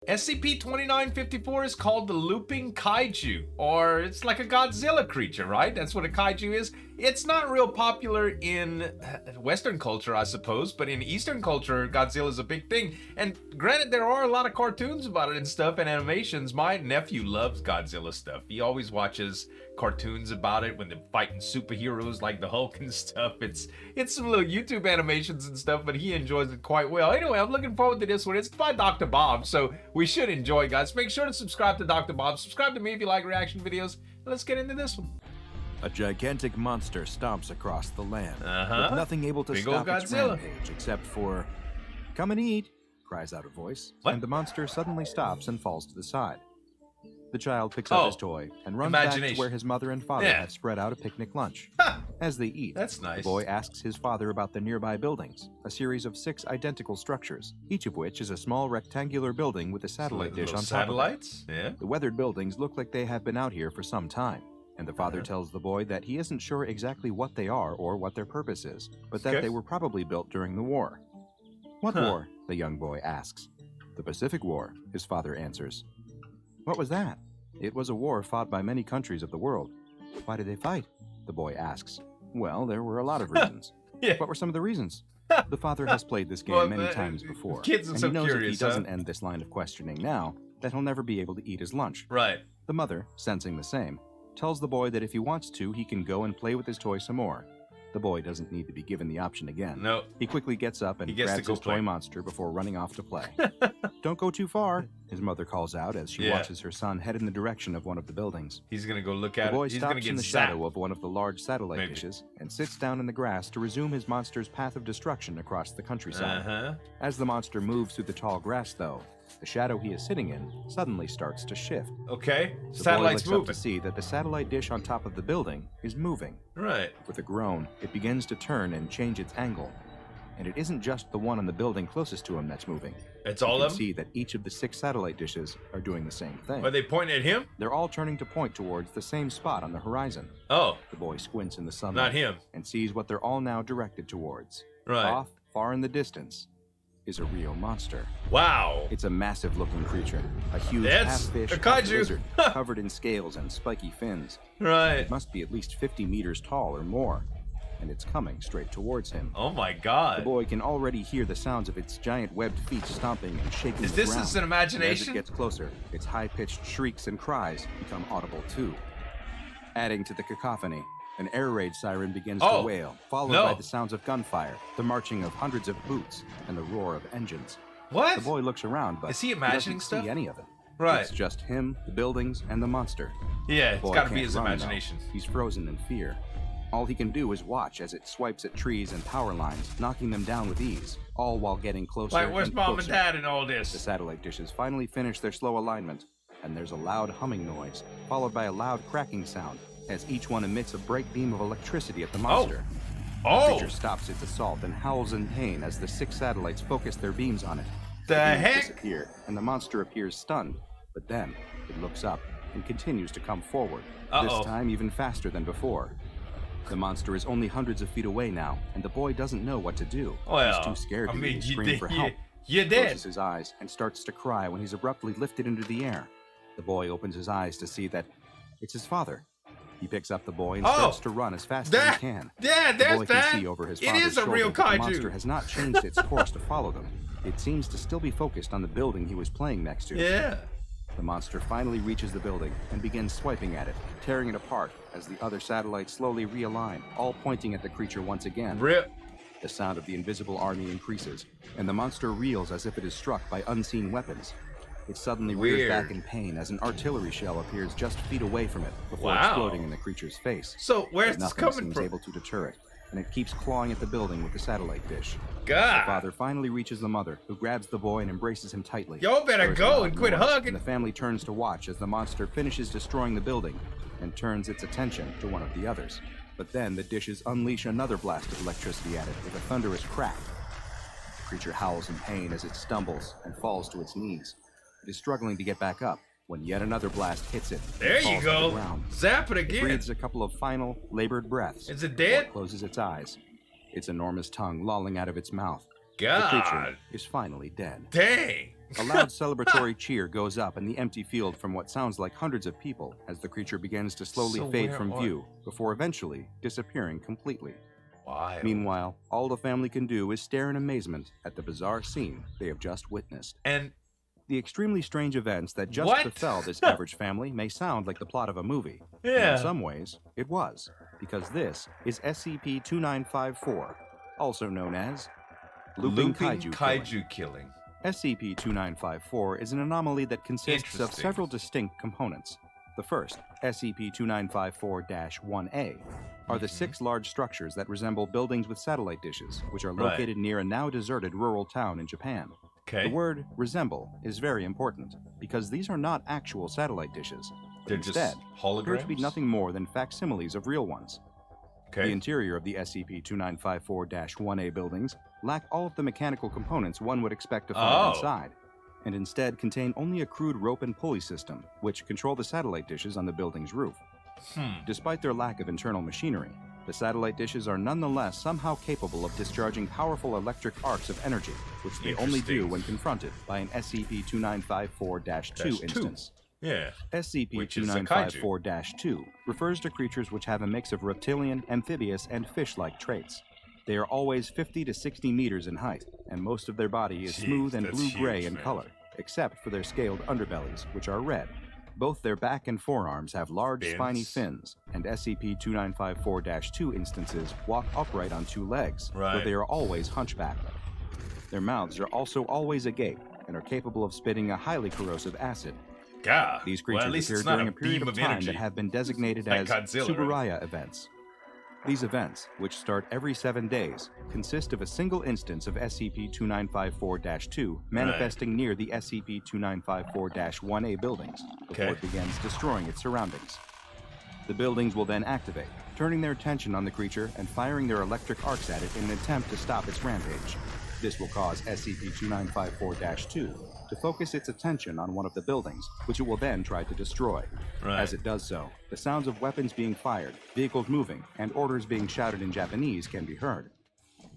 SCP-2954 is called the Looping Kaiju, or it's like a Godzilla creature, right? That's what a kaiju is. It's not real popular in Western culture, I suppose, but in Eastern culture, Godzilla is a big thing. And granted, there are a lot of cartoons about it and stuff and animations. My nephew loves Godzilla stuff. He always watches cartoons about it when they're fighting superheroes like the Hulk and stuff. It's some little YouTube animations and stuff, but he enjoys it quite well. Anyway, I'm looking forward to this one. It's by Dr. Bob, so we should enjoy, guys. Make sure to subscribe to Dr. Bob. Subscribe to me if you like reaction videos. Let's get into this one. A gigantic monster stomps across the land, with nothing able to Big stop old its Godzilla. rampage except for, "Come and eat," cries out a voice, What? and the monster suddenly stops and falls to the side. The child picks up his toy and runs back to where his mother and father have spread out a picnic lunch. As they eat, That's nice. the boy asks his father about the nearby buildings, a series of 6 identical structures, each of which is a small rectangular building with a satellite dish on top Satellites? of it. Yeah. The weathered buildings look like they have been out here for some time, and the father tells the boy that he isn't sure exactly what they are or what their purpose is, but that they were probably built during the war. "What war?" the young boy asks. "The Pacific War," his father answers. "What was that?" "It was a war fought by many countries of the world." "Why did they fight?" the boy asks. "Well, there were a lot of reasons." Yeah. "What were some of the reasons?" The father has played this game Well, many times before, kids are and so he knows curious, if he doesn't end this line of questioning now, that he'll never be able to eat his lunch. Right. The mother, sensing the same, tells the boy that if he wants to, he can go and play with his toy some more. The boy doesn't need to be given the option again. No. He quickly gets up and grabs his toy monster before running off to play. "Don't go too far," his mother calls out as she watches her son head in the direction of one of the buildings. He's gonna go look The at boy it. He's gonna stops get in the zapped. shadow of one of the large satellite dishes and sits down in the grass to resume his monster's path of destruction across the countryside. As the monster moves through the tall grass, though, the shadow he is sitting in suddenly starts to shift. Okay. The boy Satellite's looks moving. up to see that the satellite dish on top of the building is moving. Right. With a groan, it begins to turn and change its angle. And it isn't just the one on the building closest to him that's moving. It's all You of can them? see that each of the 6 satellite dishes are doing the same thing. Are they pointing at him? They're all turning to point towards the same spot on the horizon. Oh. The boy squints in the sunlight. Not him. And sees what they're all now directed towards. Right. Off, far in the distance, is a real monster. Wow. It's a massive-looking creature, a huge That's half-fish, a kaiju. half-lizard, covered in scales and spiky fins. Right. It must be at least 50 meters tall or more, and it's coming straight towards him. Oh my God. The boy can already hear the sounds of its giant webbed feet stomping and shaking Is the this ground. an And imagination? as it gets closer, its high-pitched shrieks and cries become audible too. Adding to the cacophony, an air raid siren begins to wail, followed by the sounds of gunfire, the marching of hundreds of boots, and the roar of engines. What? The boy looks around, but Is he he imagining doesn't stuff? see any of it. Right. It's just him, the buildings, and the monster. Yeah, The it's boy gotta be can't his run, though. imagination. He's frozen in fear. All he can do is watch as it swipes at trees and power lines, knocking them down with ease, all while getting closer Like, where's and mom closer. and dad in all The this? satellite dishes finally finish their slow alignment, and there's a loud humming noise, followed by a loud cracking sound, as each one emits a bright beam of electricity at the monster. The Oh! creature stops its assault and howls in pain as the 6 satellites focus their beams on it. The beams heck? disappear, and the monster appears stunned, but then it looks up and continues to come forward, this time even faster than before. The monster is only hundreds of feet away now, and the boy doesn't know what to do. Well, he's too scared to even you scream did, for help. you He did. closes his eyes and starts to cry when he's abruptly lifted into the air. The boy opens his eyes to see that it's his father. He picks up the boy and starts to run as fast as he can. Yeah, The there's boy can that. see over his It father's is a real shoulder that the monster kaiju. has not changed its course to follow them. It seems to still be focused on the building he was playing next to. Yeah. The monster finally reaches the building and begins swiping at it, tearing it apart as the other satellites slowly realign, all pointing at the creature once again. Rip. The sound of the invisible army increases, and the monster reels as if it is struck by unseen weapons. It suddenly rears back in pain as an artillery shell appears just feet away from it before exploding in the creature's face. So where's But this nothing coming seems from? able to deter it, and it keeps clawing at the building with the satellite dish. The God. father finally reaches the mother, who grabs the boy and embraces him tightly. Y'all better There is a go loud and quit noise, hugging. And the family turns to watch as the monster finishes destroying the building and turns its attention to one of the others. But then the dishes unleash another blast of electricity at it with a thunderous crack. The creature howls in pain as it stumbles and falls to its knees. It is struggling to get back up when yet another blast hits it. There and you falls to the go. ground. Zap it It again. breathes a couple of final, labored breaths. Is it before dead? It closes its eyes, its enormous tongue lolling out of its mouth. The God. creature is finally dead. Dang. A loud celebratory cheer goes up in the empty field from what sounds like hundreds of people as the creature begins to slowly fade from view before eventually disappearing completely. Wild. Meanwhile, all the family can do is stare in amazement at the bizarre scene they have just witnessed. And the extremely strange events that just befell this average family may sound like the plot of a movie. Yeah. And in some ways, it was, because this is SCP-2954, also known as Looping Kaiju Killing. SCP-2954 is an anomaly that consists of several distinct components. The first, SCP-2954-1A, are the 6 large structures that resemble buildings with satellite dishes, which are located near a now deserted rural town in Japan. Okay. The word resemble is very important, because these are not actual satellite dishes. They're instead, just holograms? appear to be nothing more than facsimiles of real ones. Okay. The interior of the SCP-2954-1A buildings lack all of the mechanical components one would expect to find inside, and instead contain only a crude rope and pulley system, which control the satellite dishes on the building's roof. Despite their lack of internal machinery, the satellite dishes are nonetheless somehow capable of discharging powerful electric arcs of energy, which they only do when confronted by an SCP-2954-2 instance. Yeah. SCP-2954-2 refers to creatures which have a mix of reptilian, amphibious, and fish-like traits. They are always 50 to 60 meters in height, and most of their body is smooth and blue-gray in color, except for their scaled underbellies, which are red. Both their back and forearms have large spiny fins, and SCP-2954-2 instances walk upright on 2 legs, though they are always hunchbacked. Their mouths are also always agape, and are capable of spitting a highly corrosive acid. God. These creatures appear during a period of time that have been designated as Tsuburaya Events. These events, which start every 7 days, consist of a single instance of SCP-2954-2 manifesting near the SCP-2954-1A buildings before it begins destroying its surroundings. The buildings will then activate, turning their attention on the creature and firing their electric arcs at it in an attempt to stop its rampage. This will cause SCP-2954-2 to focus its attention on one of the buildings, which it will then try to destroy. As it does so, the sounds of weapons being fired, vehicles moving, and orders being shouted in Japanese can be heard.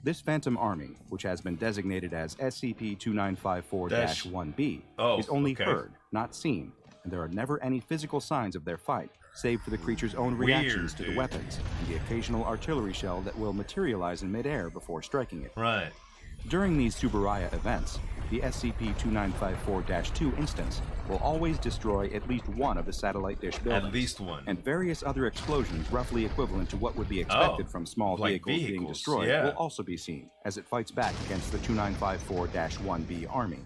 This Phantom Army, which has been designated as SCP-2954-1B, is only heard, not seen, and there are never any physical signs of their fight, save for the creature's own reactions to the weapons, and the occasional artillery shell that will materialize in midair before striking it. During these Tsuburaya events, the SCP-2954-2 instance will always destroy at least one of the satellite dish buildings. At least one. And various other explosions roughly equivalent to what would be expected from small vehicles being destroyed will also be seen as it fights back against the 2954-1B army.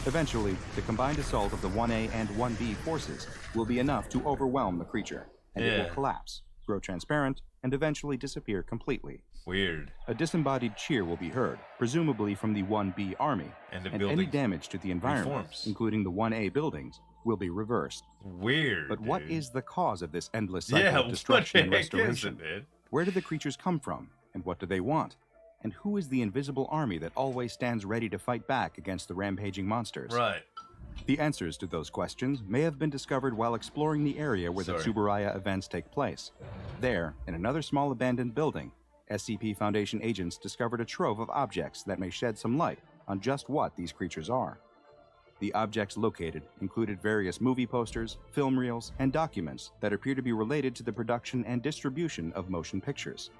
Eventually, the combined assault of the 1A and 1B forces will be enough to overwhelm the creature, and it will collapse, grow transparent, and eventually disappear completely. Weird. A disembodied cheer will be heard, presumably from the 1B army, and any damage to the environment, including the 1A buildings, will be reversed. Weird. But what is the cause of this endless cycle of destruction and restoration? Where do the creatures come from, and what do they want? And who is the invisible army that always stands ready to fight back against the rampaging monsters? The answers to those questions may have been discovered while exploring the area where the Tsuburaya events take place. There, in another small abandoned building, SCP Foundation agents discovered a trove of objects that may shed some light on just what these creatures are. The objects located included various movie posters, film reels, and documents that appear to be related to the production and distribution of motion pictures.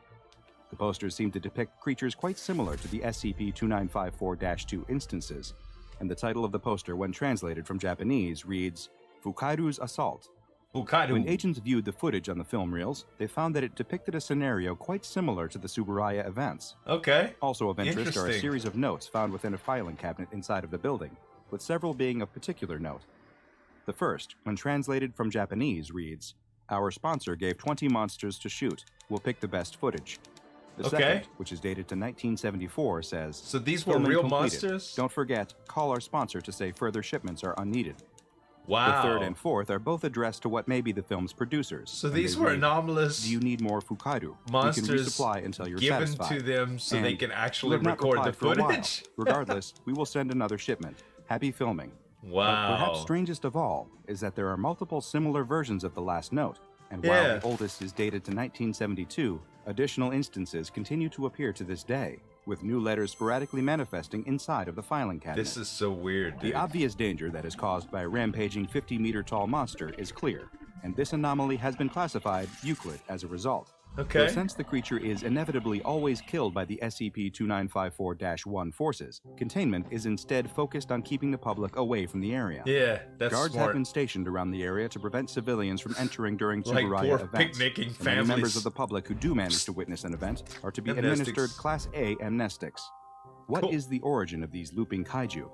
The posters seem to depict creatures quite similar to the SCP-2954-2 instances, and the title of the poster, when translated from Japanese, reads, Fukairu's Assault. When agents viewed the footage on the film reels, they found that it depicted a scenario quite similar to the Tsuburaya events. Also of interest are a series of notes found within a filing cabinet inside of the building, with several being of particular note. The first, when translated from Japanese, reads, Our sponsor gave 20 monsters to shoot. We'll pick the best footage. The second, which is dated to 1974, says, So these were real monsters? Don't forget, call our sponsor to say further shipments are unneeded. Wow. The third and fourth are both addressed to what may be the film's producers. So these were anomalous. Do you need more Fukairu? Monsters we can resupply until you're given satisfied. to them so and they can actually record the footage. Regardless, we will send another shipment. Happy filming. Wow. But perhaps strangest of all is that there are multiple similar versions of the last note, and while the oldest is dated to 1972, additional instances continue to appear to this day. with new letters sporadically manifesting inside of the filing cabinet. This is so weird, dude. The obvious danger that is caused by a rampaging 50-meter-tall monster is clear, and this anomaly has been classified Euclid as a result. Okay. So since the creature is inevitably always killed by the SCP-2954-1 forces, containment is instead focused on keeping the public away from the area. Yeah, that's Guards smart. have been stationed around the area to prevent civilians from entering during Like Tsuburaya poor events. picnicking And families. many members of the public who do manage to witness an event are to be Amnestics. administered Class A amnestics. What Cool. is the origin of these looping kaiju?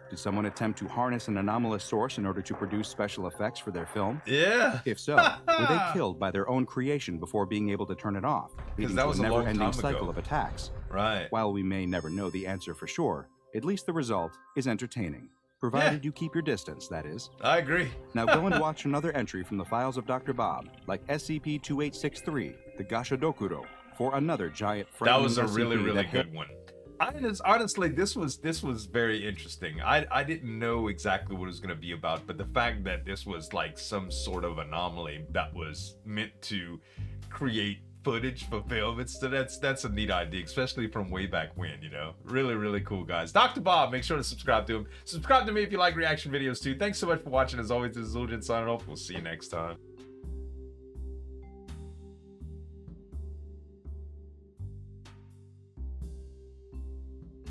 Did someone attempt to harness an anomalous source in order to produce special effects for their film? Yeah. If so, were they killed by their own creation before being able to turn it off, leading that to was a a long never-ending time cycle ago. of attacks? Right. While we may never know the answer for sure, at least the result is entertaining. Provided you keep your distance, that is. I agree. Now go and watch another entry from the files of Dr. Bob, like SCP-2863, the Gashadokuro, for another giant That frightening was a really, SCP really that hit good one. Honestly, this was very interesting. I didn't know exactly what it was going to be about, but the fact that this was like some sort of anomaly that was meant to create footage for film, that's a neat idea, especially from way back when, you know. Really, really cool, guys. Dr. Bob, make sure to subscribe to him. Subscribe to me if you like reaction videos too. Thanks so much for watching. As always, this is Zueljin signing off. We'll see you next time.